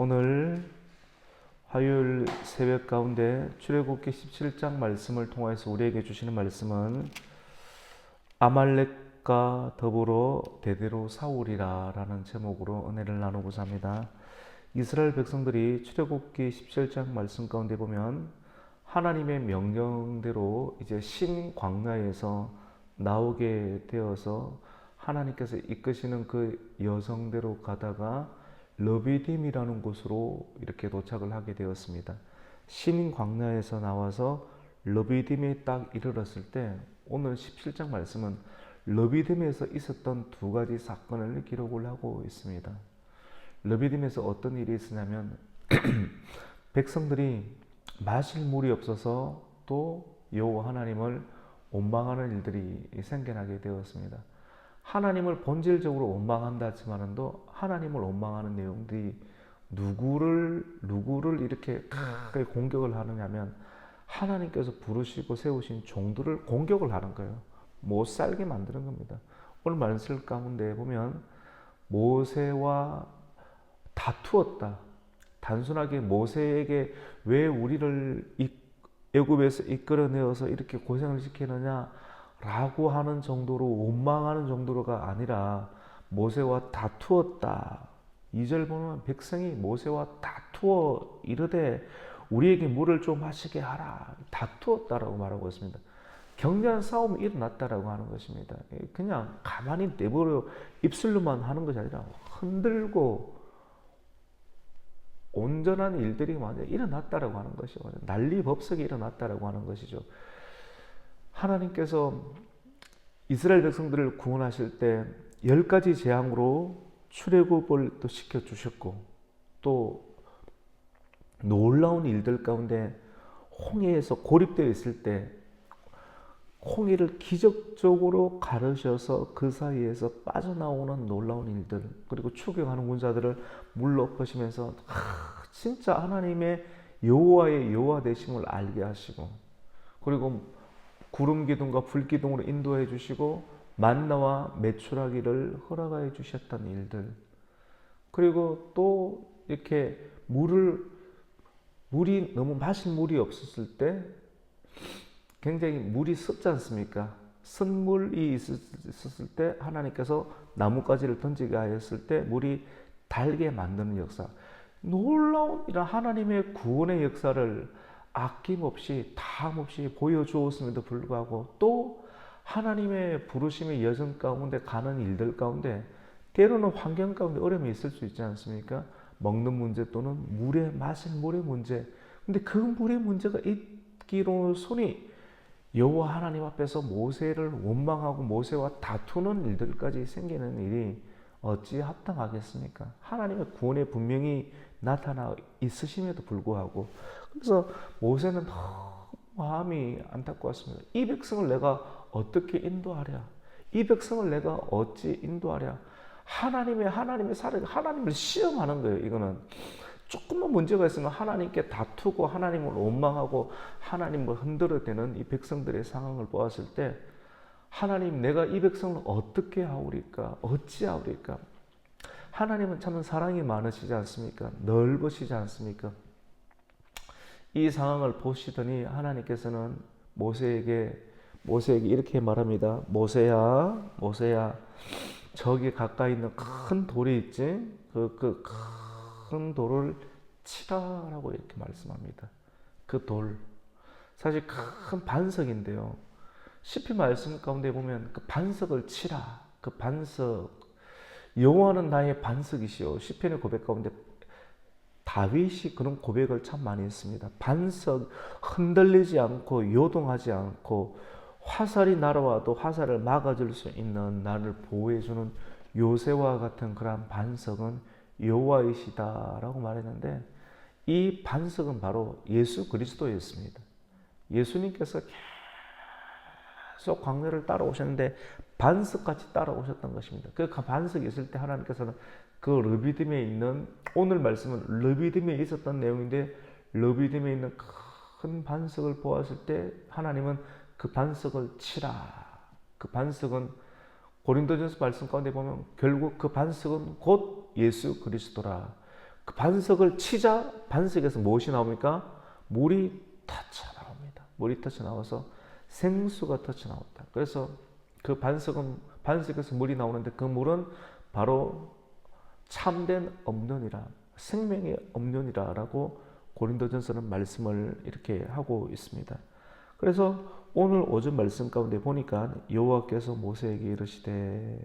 오늘 화요일 새벽 가운데 출애굽기 17장 말씀을 통해서 우리에게 주시는 말씀은 아말렉과 더불어 대대로 사울이라 라는 제목으로 은혜를 나누고자 합니다. 이스라엘 백성들이 출애굽기 17장 말씀 가운데 보면 하나님의 명령대로 이제 신광야에서 나오게 되어서 하나님께서 이끄시는 그 여정대로 가다가 르비딤이라는 곳으로 이렇게 도착을 하게 되었습니다. 신광야에서 나와서 르비딤에 딱 이르렀을 때 오늘 17장 말씀은 르비딤에서 있었던 두 가지 사건을 기록을 하고 있습니다. 르비딤에서 어떤 일이 있었냐면 백성들이 마실 물이 없어서 또 여호와 하나님을 원망하는 일들이 생겨나게 되었습니다. 하나님을 본질적으로 원망한다지만도 하나님을 원망하는 내용들이 누구를 이렇게 공격을 하느냐면 하나님께서 부르시고 세우신 종들을 공격을 하는 거예요. 못 살게 만드는 겁니다. 오늘 말씀 가운데 보면 모세와 다투었다. 단순하게 모세에게 왜 우리를 애굽에서 이끌어내어서 이렇게 고생을 시키느냐 라고 하는 정도로 원망하는 정도가 아니라 모세와 다투었다. 2절 보면 백성이 모세와 다투어 이르되 우리에게 물을 좀 마시게 하라. 다투었다라고 말하고 있습니다. 격렬한 싸움이 일어났다라고 하는 것입니다. 그냥 가만히 내버려 입술로만 하는 것이 아니라 흔들고 온전한 일들이 많이 일어났다라고 하는 것이죠. 난리법석이 일어났다라고 하는 것이죠. 하나님께서 이스라엘 백성들을 구원하실 때 10가지 재앙으로 출애굽을 또 시켜주셨고 또 놀라운 일들 가운데 홍해에서 고립되어 있을 때 홍해를 기적적으로 가르셔서 그 사이에서 빠져나오는 놀라운 일들, 그리고 추격하는 군사들을 물로 엎으시면서 진짜 하나님의 여호와의 여호와 되심을 알게 하시고, 그리고 구름 기둥과 불 기둥으로 인도해 주시고 만나와 메추라기를 허락해 주셨던 일들, 그리고 또 이렇게 물이 너무 마실 물이 없었을 때 굉장히 물이 썩지 않습니까? 쓴물이 있었을 때 하나님께서 나뭇가지를 던지게 하였을 때 물이 달게 만드는 역사, 놀라운 이런 하나님의 구원의 역사를 아낌없이 다함없이 보여주었음에도 불구하고 또 하나님의 부르심의 여정 가운데 가는 일들 가운데 때로는 환경 가운데 어려움이 있을 수 있지 않습니까? 먹는 문제 또는 마실 물의 문제. 근데 그 물의 문제가 있기로 손이 여호와 하나님 앞에서 모세를 원망하고 모세와 다투는 일들까지 생기는 일이 어찌 합당하겠습니까? 하나님의 구원에 분명히 나타나 있으심에도 불구하고. 그래서 모세는 마음이 안타까웠습니다. 이 백성을 내가 어떻게 인도하랴? 이 백성을 내가 어찌 인도하랴? 하나님의 사랑, 하나님을 시험하는 거예요. 이거는 조금만 문제가 있으면 하나님께 다투고 하나님을 원망하고 하나님을 흔들어대는 이 백성들의 상황을 보았을 때 하나님, 내가 이 백성을 어떻게 하오리까? 어찌하오리까? 하나님은 참 사랑이 많으시지 않습니까? 넓으시지 않습니까? 이 상황을 보시더니 하나님께서는 모세에게 이렇게 말합니다. 모세야, 저기 가까이 있는 큰 돌이 있지? 그 큰 돌을 치라라고 이렇게 말씀합니다. 그 돌, 사실 큰 반석인데요. 시편 말씀 가운데 보면 그 반석을 치라. 그 반석, 여호와는 나의 반석이시오. 시편의 고백 가운데 다윗이 그런 고백을 참 많이 했습니다. 반석, 흔들리지 않고 요동하지 않고 화살이 날아와도 화살을 막아줄 수 있는 나를 보호해주는 요새와 같은 그러한 반석은 여호와이시다라고 말했는데 이 반석은 바로 예수 그리스도였습니다. 예수님께서 계속 광야를 따라오셨는데 반석같이 따라오셨던 것입니다. 그 반석이 있을 때 하나님께서는 그 르비딤에 있는, 오늘 말씀은 르비딤에 있었던 내용인데 르비딤에 있는 큰 반석을 보았을 때 하나님은 그 반석을 치라. 그 반석은 고린도전서 말씀 가운데 보면 결국 그 반석은 곧 예수 그리스도라. 그 반석을 치자 반석에서 무엇이 나옵니까? 물이 터쳐 나옵니다. 물이 터쳐 나와서 생수가 터쳐 나온다. 그래서 그 반석에서 물이 나오는데 그 물은 바로 참된 엄론이라, 생명의 엄론이라라고 고린도전서는 말씀을 이렇게 하고 있습니다. 그래서 오늘 오전 말씀 가운데 보니까 여호와께서 모세에게 이르시되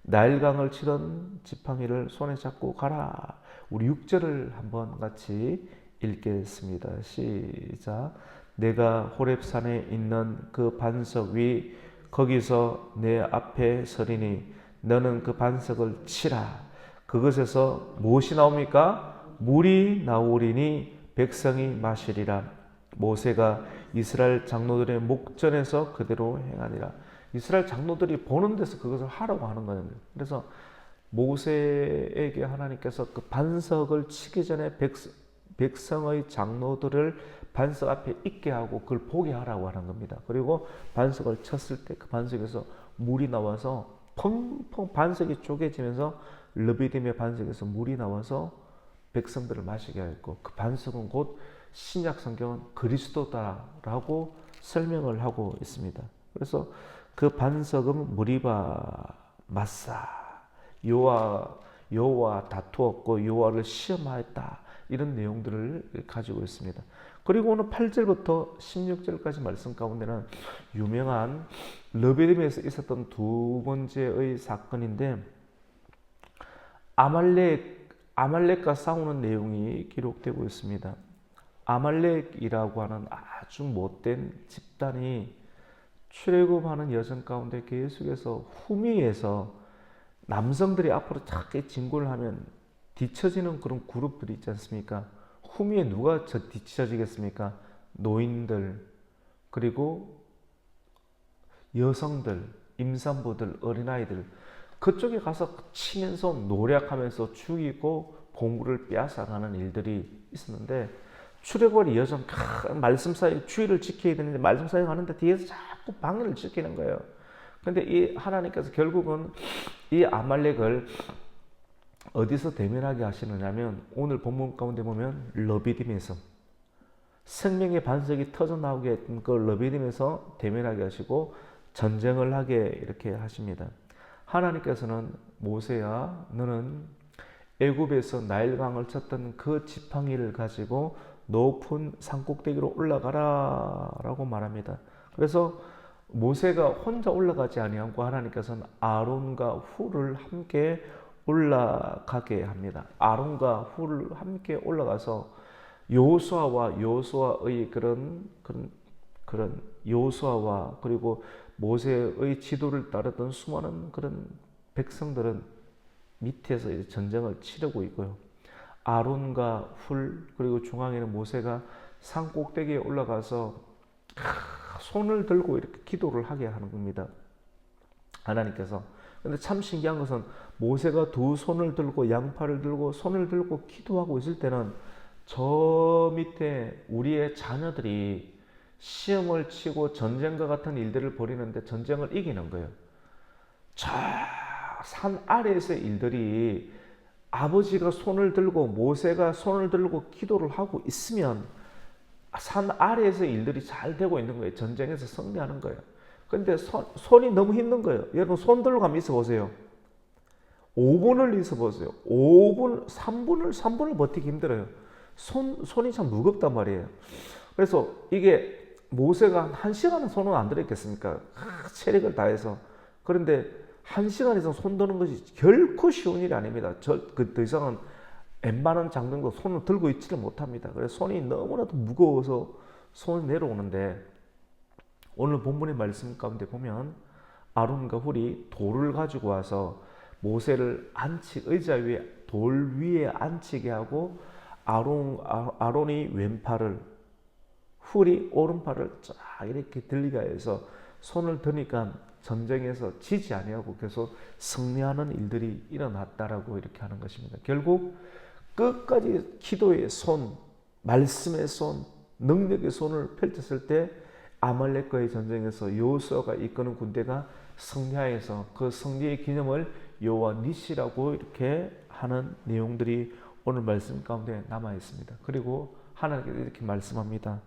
나일강을 치던 지팡이를 손에 잡고 가라. 우리 6절을 한번 같이 읽겠습니다. 시작. 내가 호렙산에 있는 그 반석 위 거기서 내 앞에 서리니 너는 그 반석을 치라. 그것에서 무엇이 나옵니까? 물이 나오리니 백성이 마시리라. 모세가 이스라엘 장로들의 목전에서 그대로 행하니라. 이스라엘 장로들이 보는 데서 그것을 하라고 하는 거예요. 그래서 모세에게 하나님께서 그 반석을 치기 전에 백성의 장로들을 반석 앞에 있게 하고 그걸 보게 하라고 하는 겁니다. 그리고 반석을 쳤을 때 그 반석에서 물이 나와서 펑펑 반석이 쪼개지면서 르비딤의 반석에서 물이 나와서 백성들을 마시게 하였고, 그 반석은 곧 신약 성경은 그리스도다라고 설명을 하고 있습니다. 그래서 그 반석은 무리바 마사, 여호와 다투었고 여호와를 시험하였다, 이런 내용들을 가지고 있습니다. 그리고 오늘 8절부터 16절까지 말씀 가운데는 유명한 르비딤에서 있었던 두 번째의 사건인데, 아말렉과 싸우는 내용이 기록되고 있습니다. 아말렉이라고 하는 아주 못된 집단이 출애굽하는 여정 가운데 계속해서 후미에서 남성들이 앞으로 작게 진군을 하면 뒤처지는 그런 그룹들이 있지 않습니까? 후미에 누가 뒤처지겠습니까? 노인들, 그리고 여성들, 임산부들, 어린아이들, 그쪽에 가서 치면서 노력하면서 죽이고 보물을 빼앗아가는 일들이 있었는데, 출애굽의 여정 말씀 사역 주의를 지켜야 되는데 말씀 사역하는데 뒤에서 자꾸 방해를 지키는 거예요. 근데 이 하나님께서 결국은 이 아말렉을 어디서 대면하게 하시느냐면, 오늘 본문 가운데 보면 르비딤에서 생명의 반석이 터져 나오게 했던 그 르비딤에서 대면하게 하시고 전쟁을 하게 이렇게 하십니다. 하나님께서는 모세야, 너는 애굽에서 나일강을 쳤던 그 지팡이를 가지고 높은 산꼭대기로 올라가라 라고 말합니다. 그래서 모세가 혼자 올라가지 아니하고 하나님께서는 아론과 훌을 함께 올라가게 합니다. 아론과 훌을 함께 올라가서 여호수아의 그런 여호수아와 그리고 모세의 지도를 따르던 수많은 그런 백성들은 밑에서 이제 전쟁을 치르고 있고요. 아론과 훌 그리고 중앙에는 모세가 산 꼭대기에 올라가서 손을 들고 이렇게 기도를 하게 하는 겁니다. 하나님께서. 근데 참 신기한 것은 모세가 두 손을 들고 양팔을 들고 손을 들고 기도하고 있을 때는 저 밑에 우리의 자녀들이 시험을 치고 전쟁과 같은 일들을 벌이는데 전쟁을 이기는 거예요. 저 산 아래에서의 일들이 아버지가 손을 들고 모세가 손을 들고 기도를 하고 있으면 산 아래에서 일들이 잘 되고 있는 거예요. 전쟁에서 승리하는 거예요. 근데 손이 너무 힘든 거예요. 여러분 손 들고 가면 있어 보세요. 5분을 있어 보세요. 3분을 버티기 힘들어요. 손이 참 무겁단 말이에요. 그래서 이게 모세가 1시간은 손을 안 들었겠습니까? 체력을 다해서. 그런데 1시간 이상 손 드는 것이 결코 쉬운 일이 아닙니다. 더 이상은 웬만한 장정도 손을 들고 있지를 못합니다. 그래서 손이 너무나도 무거워서 손이 내려오는데, 오늘 본문의 말씀 가운데 보면 아론과 훌이 돌을 가지고 와서 모세를 의자 위에 돌 위에 앉히게 하고 아론이 왼팔을 훌이 오른팔을 쫙 이렇게 들리게 해서 손을 드니까 전쟁에서 지지 아니하고 계속 승리하는 일들이 일어났다라고 이렇게 하는 것입니다. 결국 끝까지 기도의 손, 말씀의 손, 능력의 손을 펼쳤을 때 아말렉과의 전쟁에서 여호수아가 이끄는 군대가 승리하여서 그 승리의 기념을 여호와 니시라고 이렇게 하는 내용들이 오늘 말씀 가운데 남아 있습니다. 그리고 하나님께서 이렇게 말씀합니다.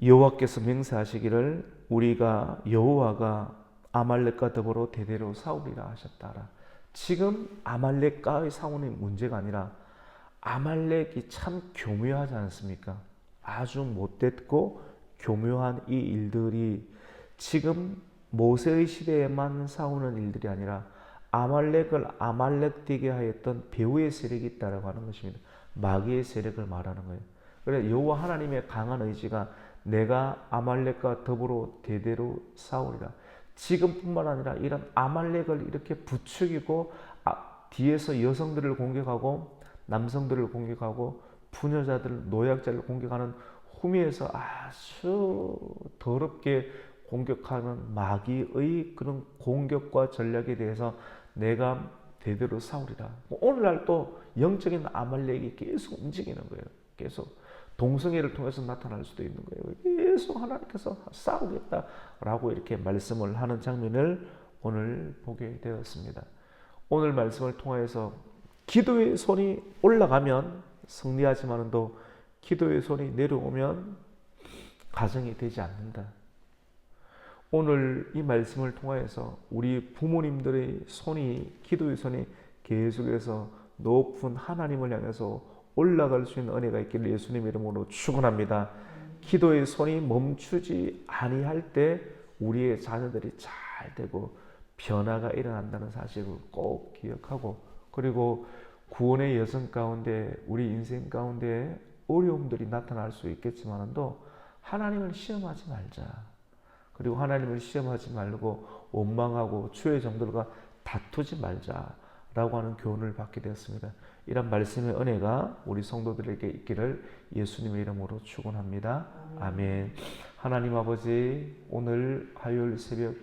여호와께서 맹세하시기를 우리가 여호와가 아말렉과 더불어 대대로 싸우리라 하셨다라. 지금 아말렉과의 싸움이 문제가 아니라 아말렉이 참 교묘하지 않습니까? 아주 못됐고 교묘한 이 일들이 지금 모세의 시대에만 싸우는 일들이 아니라 아말렉을 아말렉되게 하였던 배후의 세력이 있다라고 하는 것입니다. 마귀의 세력을 말하는 거예요. 그래서 여호와 하나님의 강한 의지가 내가 아말렉과 더불어 대대로 싸우리라. 지금뿐만 아니라 이런 아말렉을 이렇게 부추기고 뒤에서 여성들을 공격하고 남성들을 공격하고 부녀자들, 노약자를 공격하는 후미에서 아주 더럽게 공격하는 마귀의 그런 공격과 전략에 대해서 내가 대대로 싸우리라. 오늘날 또 영적인 아말렉이 계속 움직이는 거예요. 계속 동성애를 통해서 나타날 수도 있는 거예요. 계속 하나님께서 싸우겠다라고 이렇게 말씀을 하는 장면을 오늘 보게 되었습니다. 오늘 말씀을 통해서 기도의 손이 올라가면 승리하지만도 기도의 손이 내려오면 가정이 되지 않는다. 오늘 이 말씀을 통해서 우리 부모님들의 손이, 기도의 손이 계속해서 높은 하나님을 향해서 올라갈 수 있는 은혜가 있기를 예수님 이름으로 축원합니다. 기도의 손이 멈추지 아니할 때 우리의 자녀들이 잘 되고 변화가 일어난다는 사실을 꼭 기억하고, 그리고 구원의 여정 가운데 우리 인생 가운데 어려움들이 나타날 수 있겠지만도 하나님을 시험하지 말자. 그리고 하나님을 시험하지 말고 원망하고 주의 종들과 다투지 말자라고 하는 교훈을 받게 되었습니다. 이런 말씀의 은혜가 우리 성도들에게 있기를 예수님의 이름으로 축원합니다. 아멘. 하나님 아버지, 오늘 화요일 새벽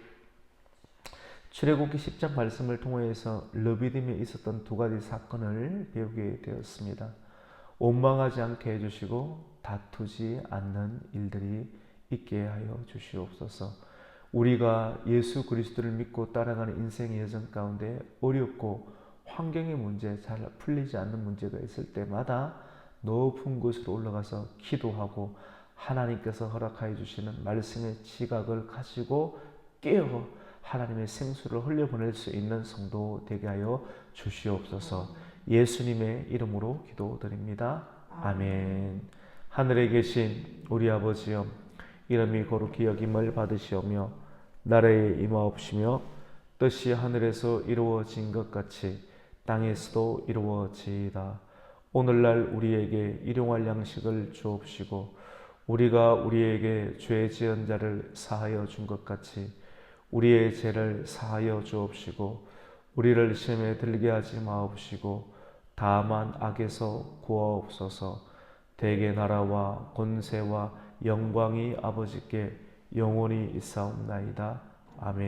출애굽기 10장 말씀을 통해서 르비딤에 있었던 두 가지 사건을 배우게 되었습니다. 원망하지 않게 해주시고 다투지 않는 일들이 있게 하여 주시옵소서. 우리가 예수 그리스도를 믿고 따라가는 인생의 여정 가운데 어렵고 환경의 문제, 잘 풀리지 않는 문제가 있을 때마다 높은 곳으로 올라가서 기도하고 하나님께서 허락하여 주시는 말씀의 지각을 가지고 깨어 하나님의 생수를 흘려보낼 수 있는 성도 되게 하여 주시옵소서. 예수님의 이름으로 기도드립니다. 아멘. 하늘에 계신 우리 아버지여, 이름이 거룩히 여김을 받으시오며 나라에 임하옵시며 뜻이 하늘에서 이루어진 것 같이 땅에서도 이루어지이다. 오늘날 우리에게 일용할 양식을 주옵시고 우리가 우리에게 죄 지은 자를 사하여 준 것 같이 우리의 죄를 사하여 주옵시고 우리를 시험에 들게 하지 마옵시고 다만 악에서 구하옵소서. 대개 나라와 권세와 영광이 아버지께 영원히 있사옵나이다. 아멘.